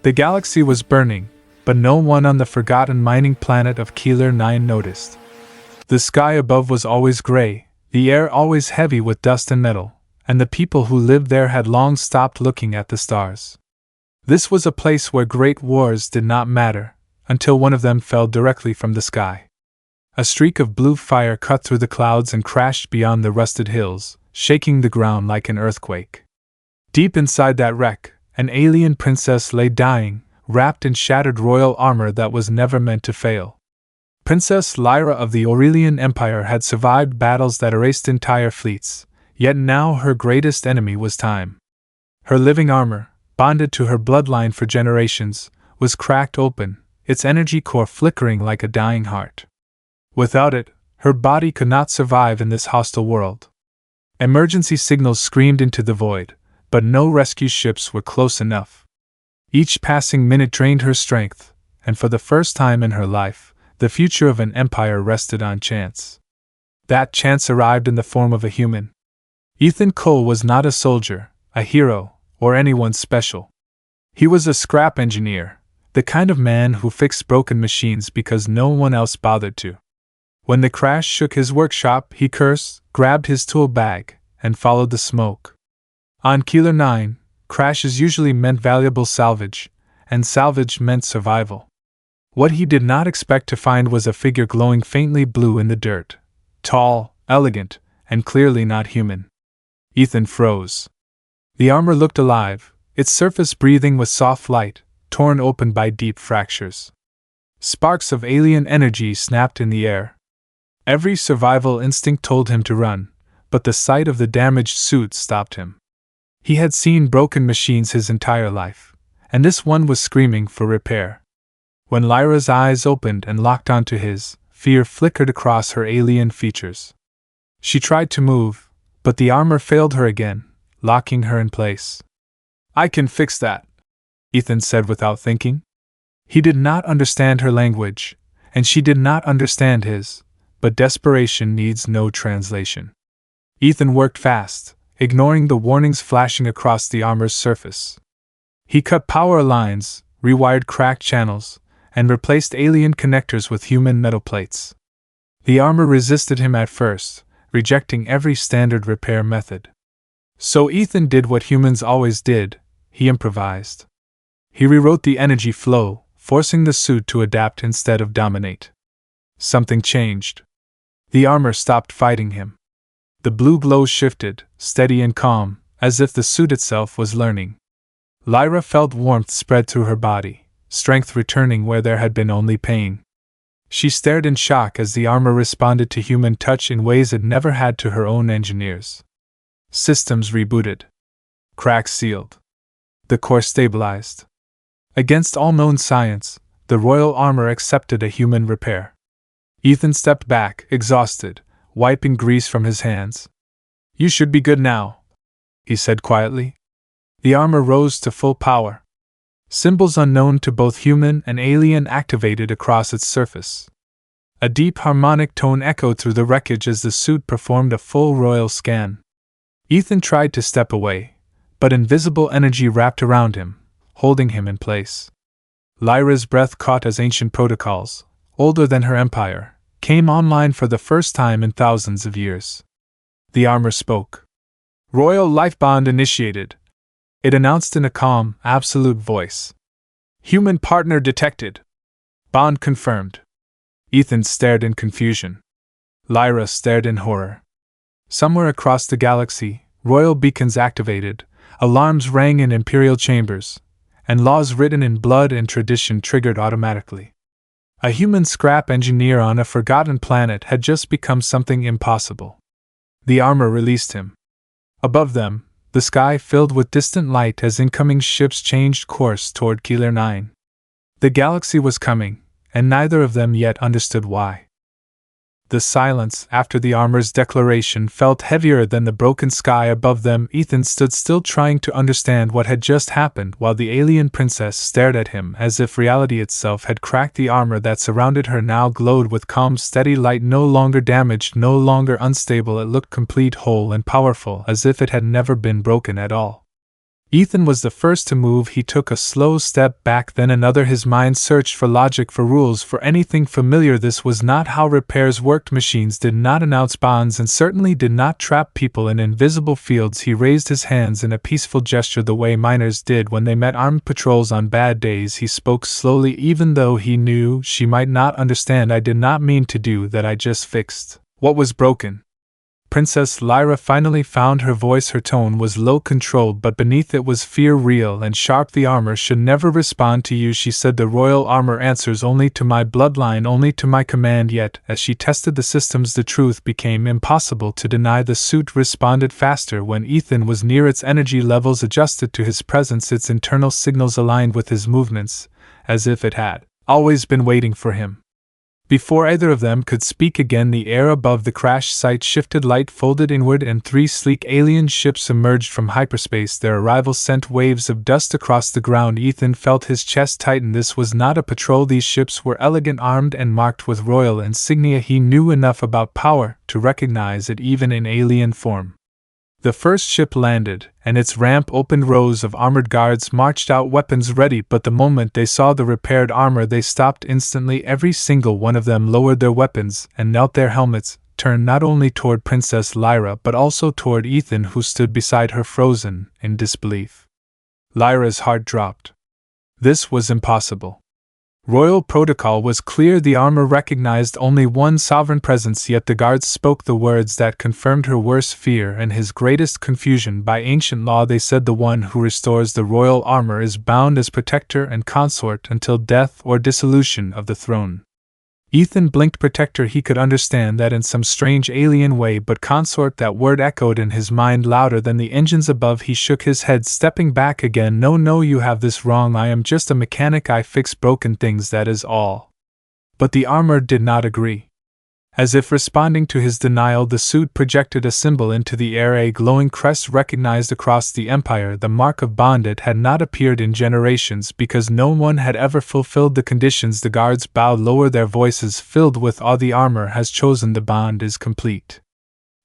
The galaxy was burning, but no one on the forgotten mining planet of Keeler 9 noticed. The sky above was always gray, the air always heavy with dust and metal, and the people who lived there had long stopped looking at the stars. This was a place where great wars did not matter, until one of them fell directly from the sky. A streak of blue fire cut through the clouds and crashed beyond the rusted hills, shaking the ground like an earthquake. Deep inside that wreck, an alien princess lay dying, wrapped in shattered royal armor that was never meant to fail. Princess Lyra of the Aurelian Empire had survived battles that erased entire fleets, yet now her greatest enemy was time. Her living armor, bonded to her bloodline for generations, was cracked open, its energy core flickering like a dying heart. Without it, her body could not survive in this hostile world. Emergency signals screamed into the void, but no rescue ships were close enough. Each passing minute drained her strength, and for the first time in her life, the future of an empire rested on chance. That chance arrived in the form of a human. Ethan Cole was not a soldier, a hero, or anyone special. He was a scrap engineer, the kind of man who fixed broken machines because no one else bothered to. When the crash shook his workshop, he cursed, grabbed his tool bag, and followed the smoke. On Keeler 9, crashes usually meant valuable salvage, and salvage meant survival. What he did not expect to find was a figure glowing faintly blue in the dirt. Tall, elegant, and clearly not human. Ethan froze. The armor looked alive, its surface breathing with soft light, torn open by deep fractures. Sparks of alien energy snapped in the air. Every survival instinct told him to run, but the sight of the damaged suit stopped him. He had seen broken machines his entire life, and this one was screaming for repair. When Lyra's eyes opened and locked onto his, fear flickered across her alien features. She tried to move, but the armor failed her again, locking her in place. "I can fix that," Ethan said without thinking. He did not understand her language, and she did not understand his, but desperation needs no translation. Ethan worked fast, ignoring the warnings flashing across the armor's surface. He cut power lines, rewired cracked channels, and replaced alien connectors with human metal plates. The armor resisted him at first, rejecting every standard repair method. So Ethan did what humans always did, he improvised. He rewrote the energy flow, forcing the suit to adapt instead of dominate. Something changed. The armor stopped fighting him. The blue glow shifted, steady and calm, as if the suit itself was learning. Lyra felt warmth spread through her body, strength returning where there had been only pain. She stared in shock as the armor responded to human touch in ways it never had to her own engineers. Systems rebooted. Cracks sealed. The core stabilized. Against all known science, the royal armor accepted a human repair. Ethan stepped back, exhausted, wiping grease from his hands. "You should be good now," he said quietly. The armor rose to full power. Symbols unknown to both human and alien activated across its surface. A deep harmonic tone echoed through the wreckage as the suit performed a full royal scan. Ethan tried to step away, but invisible energy wrapped around him, holding him in place. Lyra's breath caught as ancient protocols, older than her empire, came online for the first time in thousands of years. The armor spoke. "Royal life bond initiated," it announced in a calm, absolute voice. "Human partner detected. Bond confirmed." Ethan stared in confusion. Lyra stared in horror. Somewhere across the galaxy, royal beacons activated, alarms rang in imperial chambers, and laws written in blood and tradition triggered automatically. A human scrap engineer on a forgotten planet had just become something impossible. The armor released him. Above them, the sky filled with distant light as incoming ships changed course toward Keeler 9. The galaxy was coming, and neither of them yet understood why. The silence after the armor's declaration felt heavier than the broken sky above them. Ethan stood still, trying to understand what had just happened, while the alien princess stared at him as if reality itself had cracked. The armor that surrounded her now glowed with calm, steady light, no longer damaged, no longer unstable. It looked complete, whole, and powerful, as if it had never been broken at all. Ethan was the first to move. He took a slow step back, then another. His mind searched for logic, for rules, for anything familiar. This was not how repairs worked. Machines did not announce bonds and certainly did not trap people in invisible fields. He raised his hands in a peaceful gesture, the way miners did when they met armed patrols on bad days. He spoke slowly, even though he knew she might not understand. I did not mean to do that. I just fixed what was broken. Princess Lyra finally found her voice. Her tone was low, controlled, but beneath it was fear, real and sharp. The armor should never respond to you, she said. The royal armor answers only to my bloodline, only to my command. Yet, as she tested the systems, the truth became impossible to deny. The suit responded faster when Ethan was near. Its energy levels adjusted to his presence, its internal signals aligned with his movements, as if it had always been waiting for him. Before either of them could speak again, the air above the crash site shifted, light folded inward, and 3 sleek alien ships emerged from hyperspace. Their arrival sent waves of dust across the ground. Ethan felt his chest tighten. This was not a patrol. These ships were elegant, armed, and marked with royal insignia. He knew enough about power to recognize it even in alien form. The first ship landed, and its ramp opened. Rows of armored guards marched out, weapons ready, but the moment they saw the repaired armor, they stopped instantly. Every single one of them lowered their weapons and knelt, their helmets turned not only toward Princess Lyra but also toward Ethan, who stood beside her, frozen in disbelief. Lyra's heart dropped. This was impossible. Royal protocol was clear. The armor recognized only one sovereign presence, yet the guards spoke the words that confirmed her worst fear and his greatest confusion. By ancient law, they said, the one who restores the royal armor is bound as protector and consort until death or dissolution of the throne. Ethan blinked. Protector, he could understand that in some strange alien way, but consort, that word echoed in his mind louder than the engines above. He shook his head, stepping back again. No, you have this wrong. I am just a mechanic. I fix broken things, that is all. But the armor did not agree. As if responding to his denial, the suit projected a symbol into the air, a glowing crest recognized across the empire. The mark of bond. It had not appeared in generations because no one had ever fulfilled the conditions. The guards bowed lower, their voices filled with awe. The armor has chosen. The bond is complete.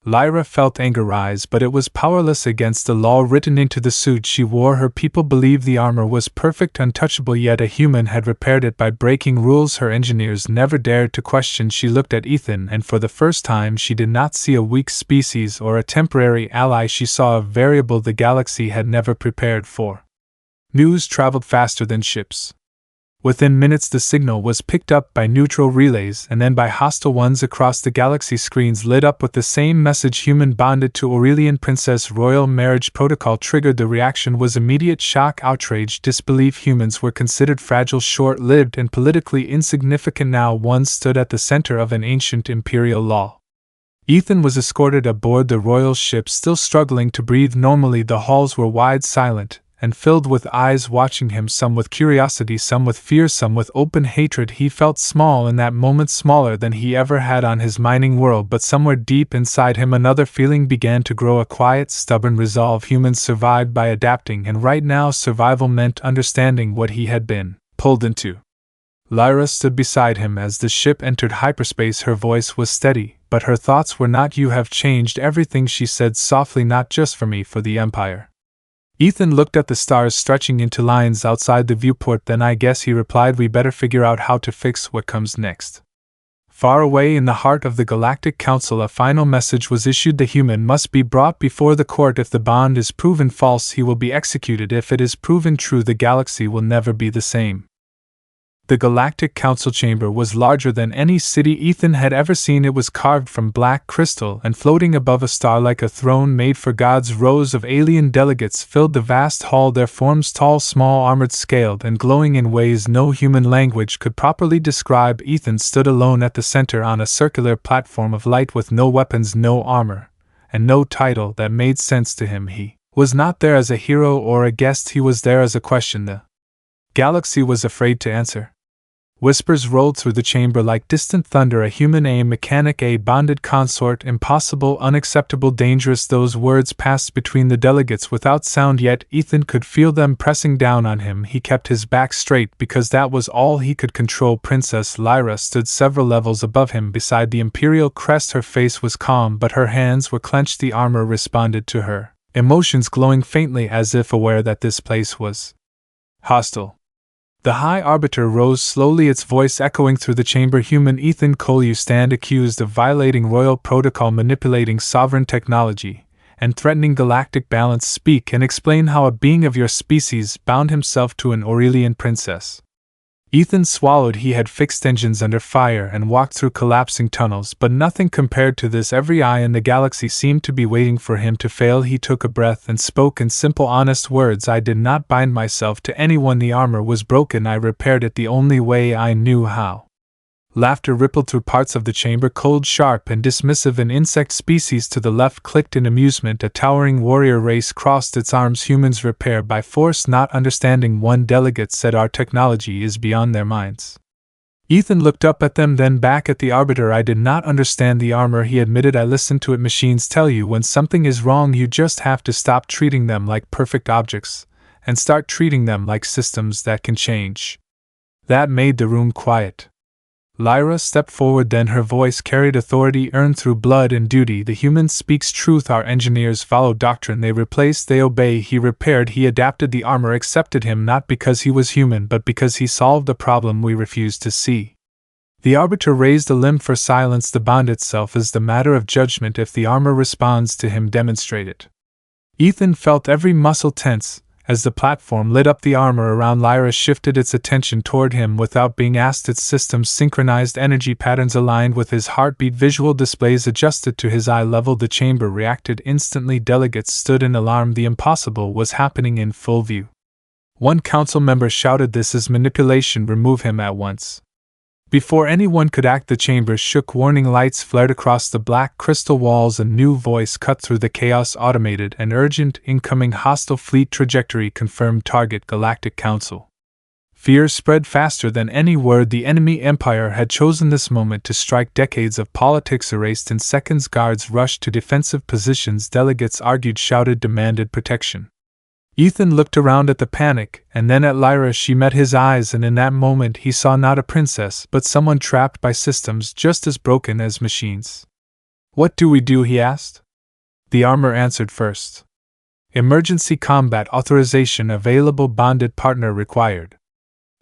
Lyra felt anger rise, but it was powerless against the law written into the suit she wore. Her people believed the armor was perfect, untouchable, yet a human had repaired it by breaking rules her engineers never dared to question. She looked at Ethan, and for the first time she did not see a weak species or a temporary ally. She saw a variable the galaxy had never prepared for. News traveled faster than ships. Within minutes the signal was picked up by neutral relays and then by hostile ones across the galaxy. Screens lit up with the same message: human bonded to Aurelian princess. Royal marriage protocol triggered. The reaction was immediate: shock, outrage, disbelief. Humans were considered fragile, short-lived, and politically insignificant. Now one stood at the center of an ancient imperial law. Ethan was escorted aboard the royal ship, still struggling to breathe normally. The halls were wide, silent, and filled with eyes watching him, some with curiosity, some with fear, some with open hatred. He felt small in that moment, smaller than he ever had on his mining world, but somewhere deep inside him another feeling began to grow, a quiet, stubborn resolve. Humans survived by adapting, and right now survival meant understanding what he had been pulled into. Lyra stood beside him as the ship entered hyperspace. Her voice was steady, but her thoughts were not. You have changed everything, she said softly, not just for me, for the Empire. Ethan looked at the stars stretching into lines outside the viewport. Then I guess, he replied, we better figure out how to fix what comes next. Far away in the heart of the Galactic Council, a final message was issued: the human must be brought before the court. If the bond is proven false, he will be executed. If it is proven true, the galaxy will never be the same. The Galactic Council chamber was larger than any city Ethan had ever seen. It was carved from black crystal and floating above a star like a throne made for gods. Rows of alien delegates filled the vast hall, their forms tall, small, armored, scaled, and glowing in ways no human language could properly describe. Ethan stood alone at the center on a circular platform of light with no weapons, no armor, and no title that made sense to him. He was not there as a hero or a guest, he was there as a question the galaxy was afraid to answer. Whispers rolled through the chamber like distant thunder: a human, a mechanic, a bonded consort, impossible, unacceptable, dangerous. Those words passed between the delegates without sound, yet Ethan could feel them pressing down on him. He kept his back straight because that was all he could control. Princess Lyra stood several levels above him beside the imperial crest. Her face was calm, but her hands were clenched. The armor responded to her emotions glowing faintly as if aware that this place was hostile. The High Arbiter rose slowly, its voice echoing through the chamber. Human Ethan Cole, you stand accused of violating royal protocol, manipulating sovereign technology, and threatening galactic balance. Speak and explain how a being of your species bound himself to an Aurelian princess. Ethan swallowed. He had fixed engines under fire and walked through collapsing tunnels, but nothing compared to this. Every eye in the galaxy seemed to be waiting for him to fail. He took a breath and spoke in simple, honest words. I did not bind myself to anyone. The armor was broken. I repaired it the only way I knew how. Laughter rippled through parts of the chamber, cold, sharp, and dismissive. An insect species to the left clicked in amusement. A towering warrior race crossed its arms. Humans repair by force, not understanding. One delegate said our technology is beyond their minds. Ethan looked up at them, then back at the Arbiter. I did not understand the armor, he admitted. I listened to it. Machines tell you when something is wrong. You just have to stop treating them like perfect objects and start treating them like systems that can change. That made the room quiet. Lyra stepped forward, then her voice carried authority earned through blood and duty. The human speaks truth. Our engineers follow doctrine. They replace, they obey. He repaired, he adapted. The armor accepted him not because he was human, but because he solved a problem we refused to see. The Arbiter raised a limb for silence. The bond itself is the matter of judgment. If the armor responds to him, demonstrate it. Ethan felt every muscle tense. As the platform lit up, the armor around Lyra shifted its attention toward him without being asked. Its systems synchronized, energy patterns aligned with his heartbeat, visual displays adjusted to his eye level. The chamber reacted instantly. Delegates stood in alarm. The impossible was happening in full view. One council member shouted, "This is manipulation, remove him at once." Before anyone could act, the chamber shook. Warning lights flared across the black crystal walls. A new voice cut through the chaos. Automated and urgent. Incoming hostile fleet trajectory confirmed. Target Galactic Council. Fear spread faster than any word. The enemy empire had chosen this moment to strike. Decades of politics erased in seconds. Guards rushed to defensive positions. Delegates argued, shouted, demanded protection. Ethan looked around at the panic, and then at Lyra. She met his eyes, and in that moment he saw not a princess, but someone trapped by systems just as broken as machines. "What do we do?" he asked. The armor answered first. "Emergency combat authorization available. Bonded partner required."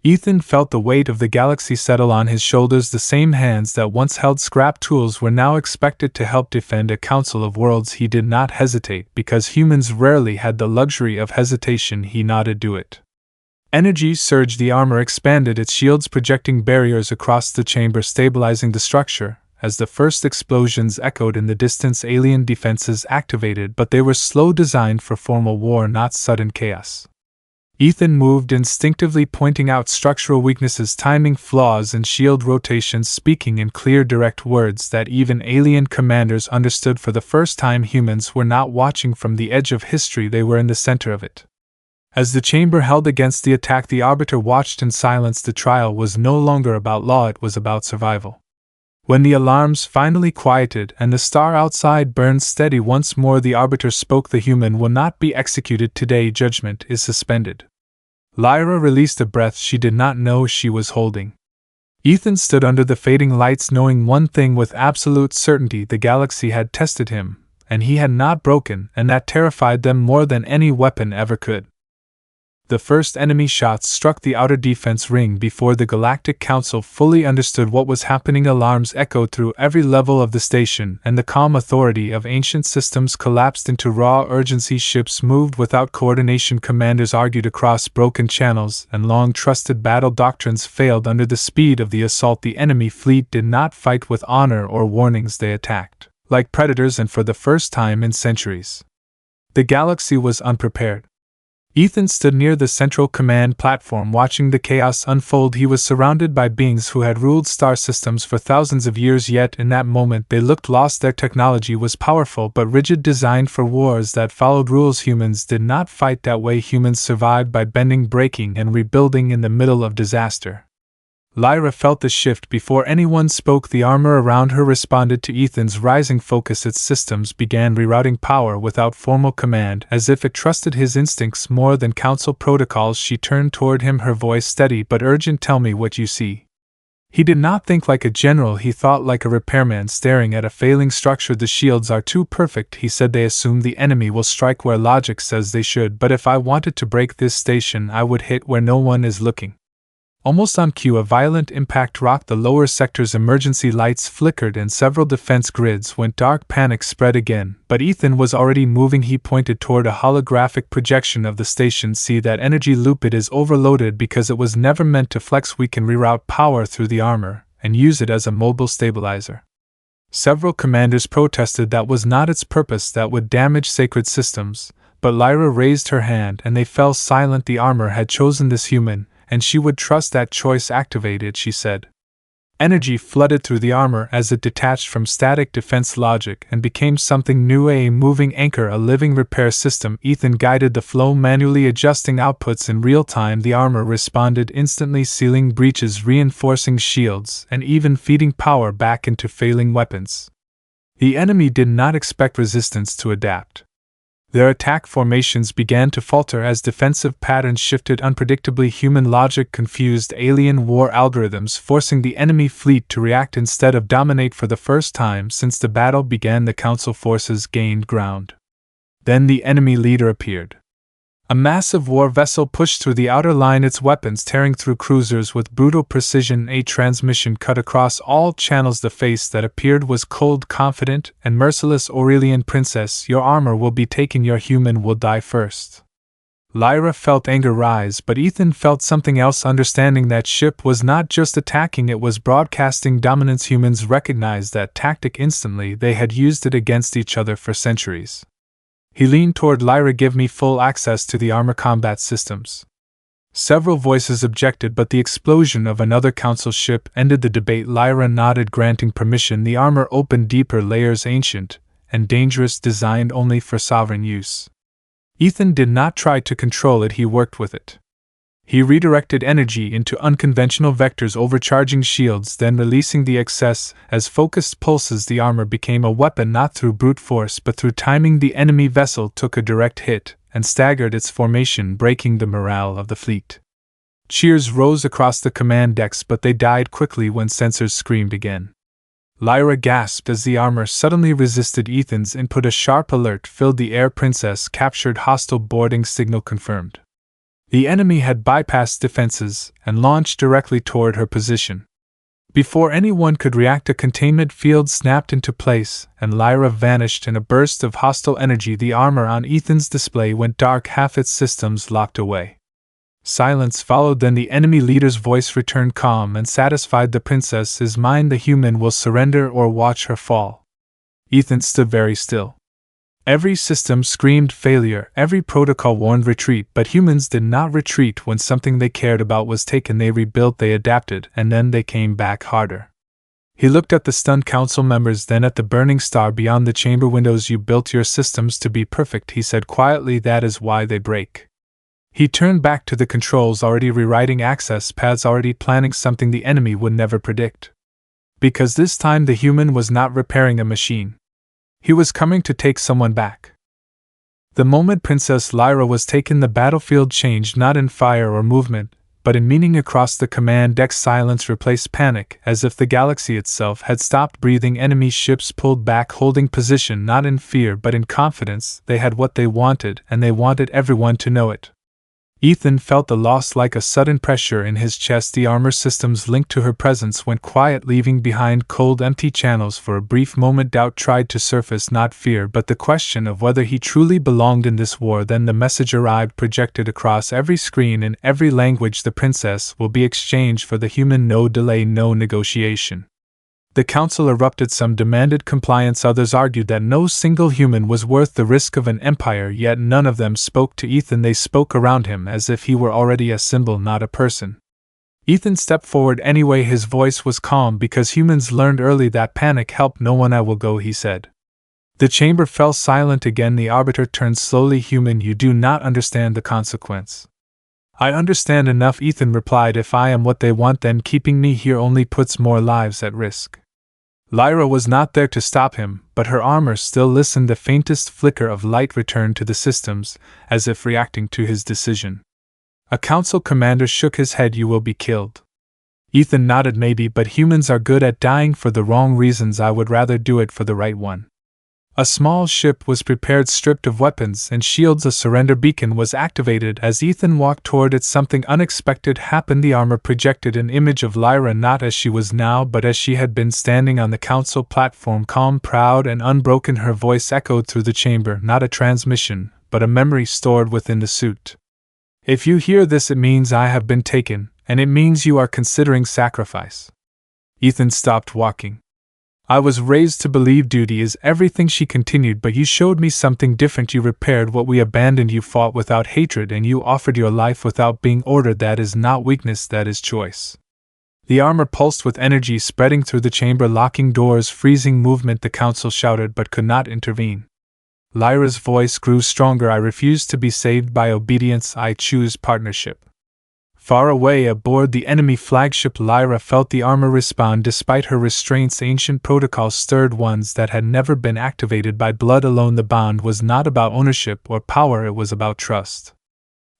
Ethan felt the weight of the galaxy settle on his shoulders. The same hands that once held scrap tools were now expected to help defend a council of worlds. He did not hesitate, because humans rarely had the luxury of hesitation. He nodded. "Do it." Energy surged. The armor expanded, its shields projecting barriers across the chamber, stabilizing the structure. As the first explosions echoed in the distance, alien defenses activated, but they were slow, designed for formal war, not sudden chaos. Ethan moved instinctively, pointing out structural weaknesses, timing flaws, and shield rotations, speaking in clear, direct words that even alien commanders understood. For the first time, humans were not watching from the edge of history, they were in the center of it. As the chamber held against the attack, the Arbiter watched in silence. The trial was no longer about law, it was about survival. When the alarms finally quieted and the star outside burned steady once more, the Arbiter spoke. "The human will not be executed today. Judgment is suspended." Lyra released a breath she did not know she was holding. Ethan stood under the fading lights, knowing one thing with absolute certainty: the galaxy had tested him, and he had not broken, and that terrified them more than any weapon ever could. The first enemy shots struck the outer defense ring before the Galactic Council fully understood what was happening. Alarms echoed through every level of the station, and the calm authority of ancient systems collapsed into raw urgency. Ships moved without coordination, commanders argued across broken channels, and long-trusted battle doctrines failed under the speed of the assault. The enemy fleet did not fight with honor or warnings, they attacked like predators, and for the first time in centuries, the galaxy was unprepared. Ethan stood near the central command platform, watching the chaos unfold. He was surrounded by beings who had ruled star systems for thousands of years, yet in that moment they looked lost. Their technology was powerful but rigid, designed for wars that followed rules. Humans did not fight that way. Humans survived by bending, breaking, and rebuilding in the middle of disaster. Lyra felt the shift before anyone spoke. The armor around her responded to Ethan's rising focus. Its systems began rerouting power without formal command, as if it trusted his instincts more than council protocols. She turned toward him, her voice steady but urgent. "Tell me what you see." He did not think like a general, he thought like a repairman staring at a failing structure. The shields are too perfect, he said. They assume the enemy will strike where logic says they should, but if I wanted to break this station, I would hit where no one is looking. Almost on cue, a violent impact rocked the lower sector's emergency lights flickered and several defense grids went dark. Panic spread again, but Ethan was already moving. He pointed toward a holographic projection of the station. See that energy loop? It is overloaded because it was never meant to flex. We can reroute power through the armor and use it as a mobile stabilizer. Several commanders protested that was not its purpose, that would damage sacred systems, but Lyra raised her hand and they fell silent. The armor had chosen this human, and she would trust that choice. Activate it, she said. Energy flooded through the armor as it detached from static defense logic and became something new, a moving anchor, a living repair system. Ethan guided the flow, manually adjusting outputs in real time. The armor responded instantly, sealing breaches, reinforcing shields, and even feeding power back into failing weapons. The enemy did not expect resistance to adapt. Their attack formations began to falter as defensive patterns shifted unpredictably. Human logic confused alien war algorithms, forcing the enemy fleet to react instead of dominate. For the first time since the battle began, the Council forces gained ground. Then the enemy leader appeared. A massive war vessel pushed through the outer line, its weapons tearing through cruisers with brutal precision. A transmission cut across all channels. The face that appeared was cold, confident, and merciless. Aurelian Princess, your armor will be taken. Your human will die first. Lyra felt anger rise, but Ethan felt something else. Understanding that ship was not just attacking, it was broadcasting dominance. Humans recognized that tactic instantly. They had used it against each other for centuries. He leaned toward Lyra. Give me full access to the armor combat systems. Several voices objected, but the explosion of another Council ship ended the debate. Lyra nodded, granting permission. The armor opened deeper layers, ancient and dangerous, designed only for sovereign use. Ethan did not try to control it, he worked with it. He redirected energy into unconventional vectors, overcharging shields, then releasing the excess as focused pulses. The armor became a weapon not through brute force but through timing. The enemy vessel took a direct hit and staggered its formation, breaking the morale of the fleet. Cheers rose across the command decks, but they died quickly when sensors screamed again. Lyra gasped as the armor suddenly resisted Ethan's input. A sharp alert filled the air. Princess captured, hostile boarding signal confirmed. The enemy had bypassed defenses and launched directly toward her position. Before anyone could react, a containment field snapped into place, and Lyra vanished in a burst of hostile energy. The armor on Ethan's display went dark, half its systems locked away. Silence followed, then the enemy leader's voice returned, calm and satisfied. The princess is mine. The human will surrender or watch her fall. Ethan stood very still. Every system screamed failure, every protocol warned retreat, but humans did not retreat when something they cared about was taken. They rebuilt, they adapted, and then they came back harder. He looked at the stunned Council members, then at the burning star beyond the chamber windows. You built your systems to be perfect, he said quietly. That is why they break. He turned back to the controls, already rewriting access paths, already planning something the enemy would never predict. Because this time the human was not repairing a machine. He was coming to take someone back. The moment Princess Lyra was taken, the battlefield changed, not in fire or movement, but in meaning. Across the command deck, silence replaced panic, as if the galaxy itself had stopped breathing. Enemy ships pulled back, holding position not in fear but in confidence. They had what they wanted, and they wanted everyone to know it. Ethan felt the loss like a sudden pressure in his chest. The armor systems linked to her presence went quiet, leaving behind cold, empty channels. For a brief moment doubt tried to surface, not fear but the question of whether he truly belonged in this war. Then the message arrived, projected across every screen in every language. The princess will be exchanged for the human. No delay, no negotiation. The Council erupted. Some demanded compliance, others argued that no single human was worth the risk of an empire, yet none of them spoke to Ethan. They spoke around him as if he were already a symbol, not a person. Ethan stepped forward anyway. His voice was calm because humans learned early that panic helped no one. I will go, he said. The chamber fell silent again. The arbiter turned slowly. Human, you do not understand the consequence. I understand enough, Ethan replied. If I am what they want, then keeping me here only puts more lives at risk. Lyra was not there to stop him, but her armor still listened. The faintest flicker of light returned to the systems, as if reacting to his decision. A Council commander shook his head. You will be killed. Ethan nodded. Maybe, but humans are good at dying for the wrong reasons. I would rather do it for the right one. A small ship was prepared, stripped of weapons and shields. A surrender beacon was activated. As Ethan walked toward it, something unexpected happened. The armor projected an image of Lyra, not as she was now, but as she had been, standing on the council platform, calm, proud, and unbroken. Her voice echoed through the chamber, not a transmission, but a memory stored within the suit. If you hear this, it means I have been taken, and it means you are considering sacrifice. Ethan stopped walking. I was raised to believe duty is everything, she continued, but you showed me something different. You repaired what we abandoned. You fought without hatred, and you offered your life without being ordered. That is not weakness, that is choice. The armor pulsed with energy, spreading through the chamber, locking doors, freezing movement. The council shouted but could not intervene. Lyra's voice grew stronger. I refuse to be saved by obedience. I choose partnership. Far away aboard the enemy flagship, Lyra felt the armor respond despite her restraints. Ancient protocols stirred, ones that had never been activated by blood alone. The bond was not about ownership or power, it was about trust.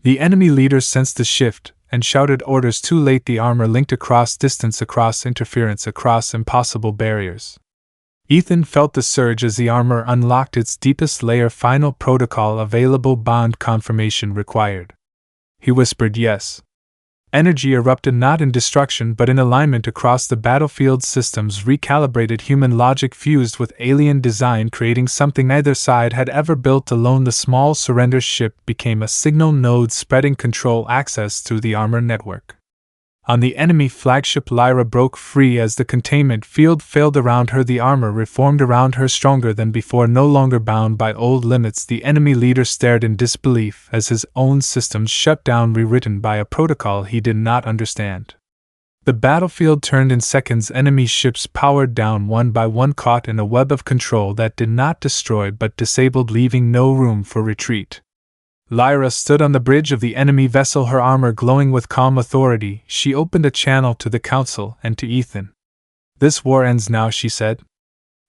The enemy leader sensed the shift and shouted orders. Too late. The armor linked across distance, across interference, across impossible barriers. Ethan felt the surge as the armor unlocked its deepest layer. Final protocol available, bond confirmation required. He whispered yes. Energy erupted, not in destruction but in alignment across the battlefield. Systems recalibrated, human logic fused with alien design, creating something neither side had ever built alone. The small surrender ship became a signal node, spreading control access through the armor network. On the enemy flagship, Lyra broke free as the containment field failed around her. The armor reformed around her, stronger than before, no longer bound by old limits. The enemy leader stared in disbelief as his own systems shut down, rewritten by a protocol he did not understand. The battlefield turned in seconds. Enemy ships powered down one by one, caught in a web of control that did not destroy but disabled, leaving no room for retreat. Lyra stood on the bridge of the enemy vessel, her armor glowing with calm authority. She opened a channel to the council and to Ethan. This war ends now, she said.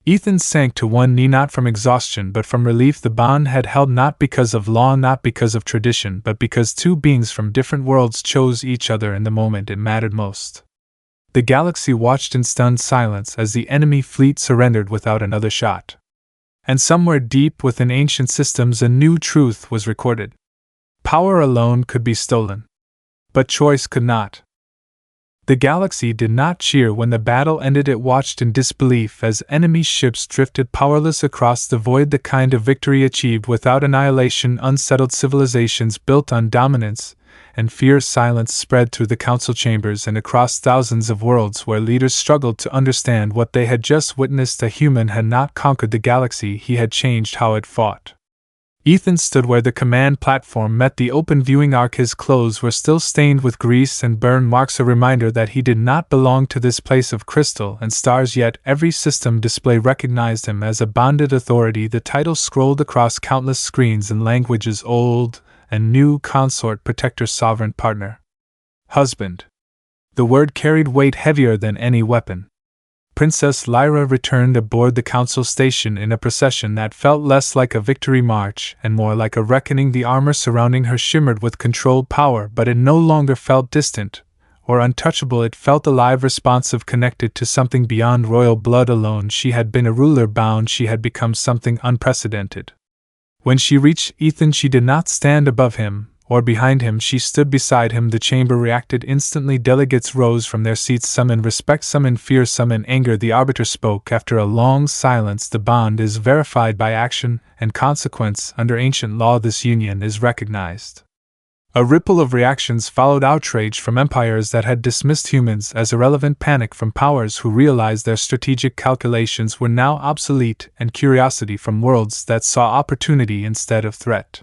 Ethan sank to one knee, not from exhaustion but from relief. The bond had held, not because of law, not because of tradition, but because two beings from different worlds chose each other in the moment it mattered most. The galaxy watched in stunned silence as the enemy fleet surrendered without another shot. And somewhere deep within ancient systems a new truth was recorded. Power alone could be stolen, but choice could not. The galaxy did not cheer when the battle ended. It watched in disbelief as enemy ships drifted powerless across the void, the kind of victory achieved without annihilation. Unsettled civilizations built on dominance and fear. Silence spread through the council chambers and across thousands of worlds where leaders struggled to understand what they had just witnessed. A human had not conquered the galaxy, he had changed how it fought. Ethan stood where the command platform met the open viewing arc. His clothes were still stained with grease and burn marks, a reminder that he did not belong to this place of crystal and stars. Yet every system display recognized him as a bonded authority. The title scrolled across countless screens in languages old and new: consort, protector, sovereign, partner, husband. The word carried weight heavier than any weapon. Princess Lyra returned aboard the council station in a procession that felt less like a victory march and more like a reckoning. The armor surrounding her shimmered with controlled power, but it no longer felt distant or untouchable. It felt alive, responsive, connected to something beyond royal blood alone. She had been a ruler bound, she had become something unprecedented. When she reached Ethan, she did not stand above him or behind him, she stood beside him. The chamber reacted instantly. Delegates rose from their seats, some in respect, some in fear, some in anger. The arbiter spoke after a long silence. The bond is verified by action and consequence. Under ancient law, this union is recognized. A ripple of reactions followed: outrage from empires that had dismissed humans as irrelevant, panic from powers who realized their strategic calculations were now obsolete, and curiosity from worlds that saw opportunity instead of threat.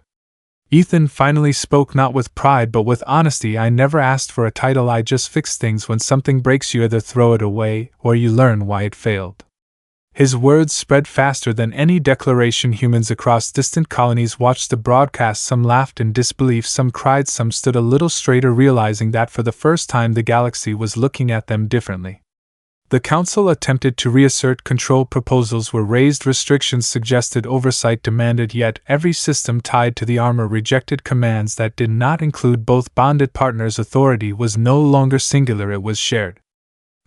Ethan finally spoke, not with pride but with honesty. I never asked for a title, I just fix things. When something breaks, you either throw it away or you learn why it failed. His words spread faster than any declaration. Humans across distant colonies watched the broadcast. Some laughed in disbelief, some cried, some stood a little straighter, realizing that for the first time the galaxy was looking at them differently. The council attempted to reassert control. Proposals were raised, restrictions suggested, oversight demanded, yet every system tied to the armor rejected commands that did not include both bonded partners. Authority was no longer singular, it was shared.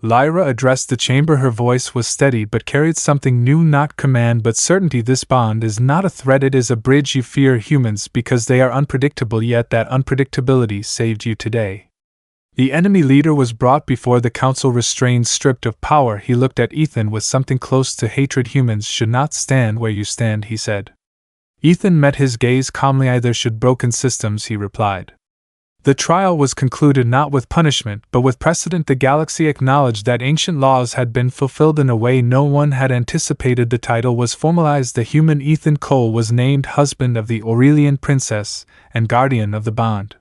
Lyra addressed the chamber. Her voice was steady but carried something new, not command but certainty. This bond is not a threat, it is a bridge. You fear humans because they are unpredictable, yet that unpredictability saved you today. The enemy leader was brought before the council, restrained, stripped of power. He looked at Ethan with something close to hatred. Humans should not stand where you stand, he said. Ethan met his gaze calmly. Either should broken systems, he replied. The trial was concluded not with punishment, but with precedent. The galaxy acknowledged that ancient laws had been fulfilled in a way no one had anticipated. The title was formalized. The human Ethan Cole was named husband of the Aurelian princess and guardian of the bond.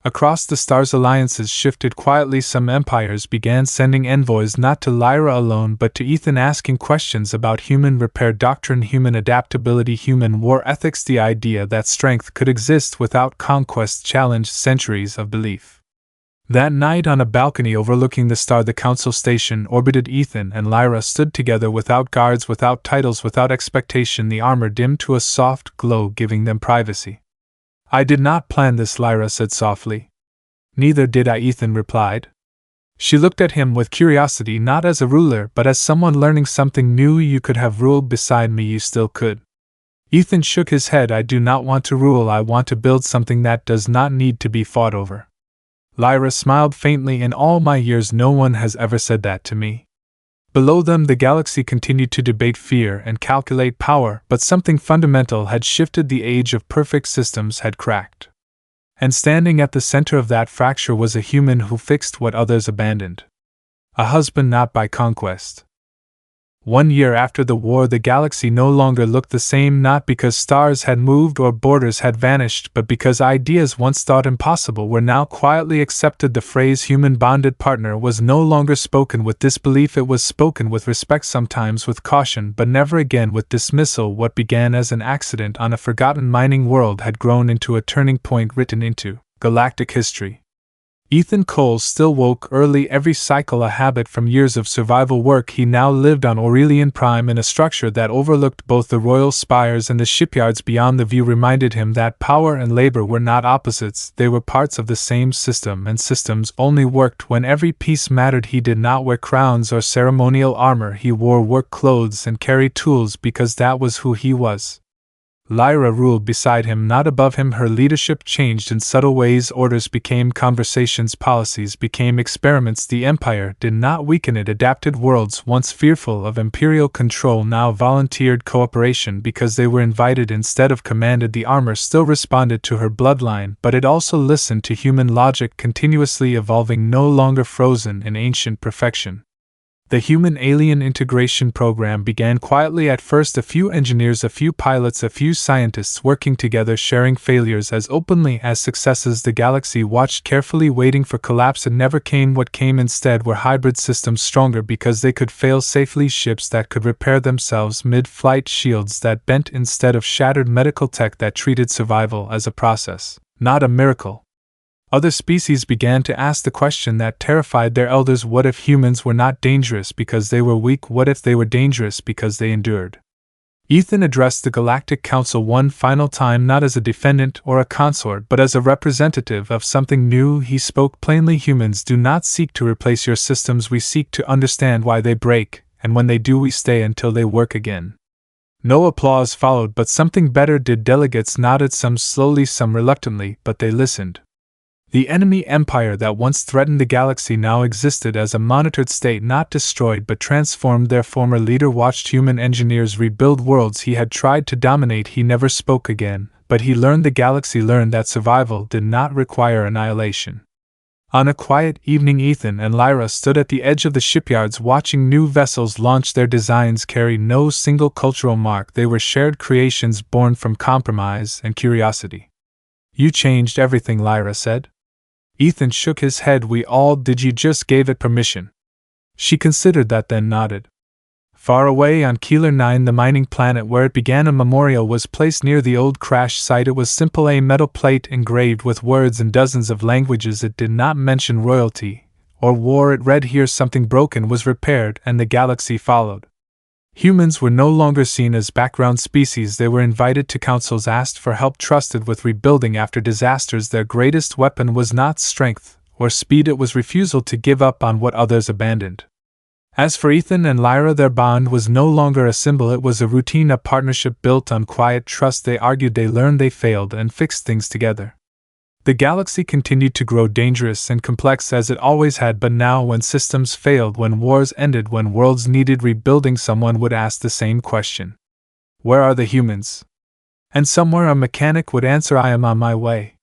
Across the stars, alliances shifted quietly. Some empires began sending envoys not to Lyra alone but to Ethan, asking questions about human repair doctrine, human adaptability, human war ethics. The idea that strength could exist without conquest challenged centuries of belief. That night, on a balcony overlooking the star, the council station orbited. Ethan and Lyra stood together, without guards, without titles, without expectation. The armor dimmed to a soft glow, giving them privacy. I did not plan this, Lyra said softly. Neither did I, Ethan replied. She looked at him with curiosity, not as a ruler, but as someone learning something new. You could have ruled beside me, you still could. Ethan shook his head. I do not want to rule, I want to build something that does not need to be fought over. Lyra smiled faintly. In all my years, no one has ever said that to me. Below them, the galaxy continued to debate fear and calculate power, but something fundamental had shifted. The age of perfect systems had cracked. And standing at the center of that fracture was a human who fixed what others abandoned. A husband not by conquest. 1 year after the war, the galaxy no longer looked the same, not because stars had moved or borders had vanished, but because ideas once thought impossible were now quietly accepted. The phrase human bonded partner was no longer spoken with disbelief, it was spoken with respect, sometimes with caution, but never again with dismissal. What began as an accident on a forgotten mining world had grown into a turning point written into galactic history. Ethan Cole still woke early every cycle, a habit from years of survival work. He now lived on Aurelian Prime in a structure that overlooked both the royal spires and the shipyards beyond. The view reminded him that power and labor were not opposites, they were parts of the same system, and systems only worked when every piece mattered. He did not wear crowns or ceremonial armor, he wore work clothes and carried tools because that was who he was. Lyra ruled beside him, not above him. Her leadership changed in subtle ways. Orders became conversations, policies became experiments. The empire did not weaken, it adapted. Worlds once fearful of imperial control now volunteered cooperation because they were invited instead of commanded. The armor still responded to her bloodline, but it also listened to human logic, continuously evolving, no longer frozen in ancient perfection. The human-alien integration program began quietly at first. A few engineers, a few pilots, a few scientists working together, sharing failures as openly as successes. The galaxy watched carefully, waiting for collapse. It never came. What came instead were hybrid systems, stronger because they could fail safely, ships that could repair themselves mid-flight, shields that bent instead of shattered, medical tech that treated survival as a process, not a miracle. Other species began to ask the question that terrified their elders: what if humans were not dangerous because they were weak? What if they were dangerous because they endured? Ethan addressed the Galactic Council one final time, not as a defendant or a consort, but as a representative of something new. He spoke plainly: humans do not seek to replace your systems, we seek to understand why they break, and when they do, we stay until they work again. No applause followed, but something better did. Delegates nodded, some slowly, some reluctantly, but they listened. The enemy empire that once threatened the galaxy now existed as a monitored state, not destroyed but transformed. Their former leader watched human engineers rebuild worlds he had tried to dominate. He never spoke again, but he learned, the galaxy learned, that survival did not require annihilation. On a quiet evening, Ethan and Lyra stood at the edge of the shipyards watching new vessels launch. Their designs carried no single cultural mark, they were shared creations born from compromise and curiosity. You changed everything, Lyra said. Ethan shook his head. We all did. You just gave it permission. She considered that, then nodded. Far away on Keeler 9, the mining planet where it began, a memorial was placed near the old crash site. It was simple, a metal plate engraved with words in dozens of languages. It did not mention royalty or war. It read, here something broken was repaired, and the galaxy followed. Humans were no longer seen as background species. They were invited to councils, asked for help, trusted with rebuilding after disasters. Their greatest weapon was not strength or speed, it was refusal to give up on what others abandoned. As for Ethan and Lyra, their bond was no longer a symbol, it was a routine, a partnership built on quiet trust. They argued, they learned, they failed, and fixed things together. The galaxy continued to grow, dangerous and complex as it always had, but now, when systems failed, when wars ended, when worlds needed rebuilding, someone would ask the same question: where are the humans? And somewhere a mechanic would answer, I am on my way.